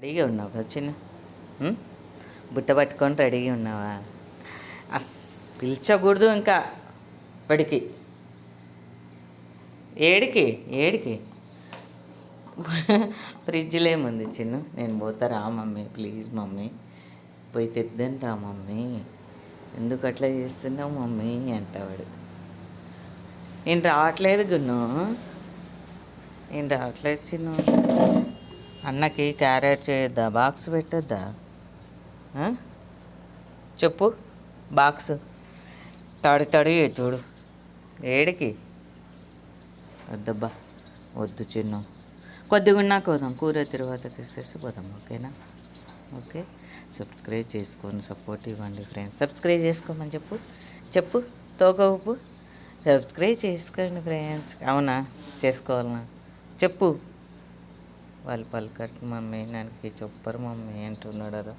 రెడీగా ఉన్నావు కదా చిన్న బుట్ట పట్టుకొని రెడీగా ఉన్నావా? పిలిచకూడదు ఇంకా బడికి. ఏడికి ఏడికి ఫ్రిడ్జ్లో ఏముంది చిన్ను? నేను పోతా రా మమ్మీ, ప్లీజ్ మమ్మీ పోయి తెద్దని రా మమ్మీ, ఎందుకు అట్లా చేస్తున్నావు మమ్మీ అంటావాడు. నేను రావట్లేదు గున్ను, నేను రావట్లేదు చిన్ను. అన్నకి క్యారియర్ చేయొద్దా? బాక్స్ పెట్టొద్దా? చెప్పు. బాక్స్ తడి చూడు. ఏడికి వద్దబ్బా, వద్దు చిన్న, కొద్దిగా ఉన్నాక పోదాం. కూర తర్వాత తీసేసి పోదాం, ఓకేనా? ఓకే, సబ్స్క్రైబ్ చేసుకొని సపోర్ట్ ఇవ్వండి ఫ్రెండ్స్. సబ్స్క్రైబ్ చేసుకోమని చెప్పు. చెప్పు తోక ఉప్పు. సబ్స్క్రైబ్ చేసుకోండి ఫ్రెండ్స్. అవునా, చేసుకోవాలనా? చెప్పు. వాళ్ళు పలకట్టు మమ్మీ, నాకు చెప్పరు మమ్మీ అంటున్నాడు కదా.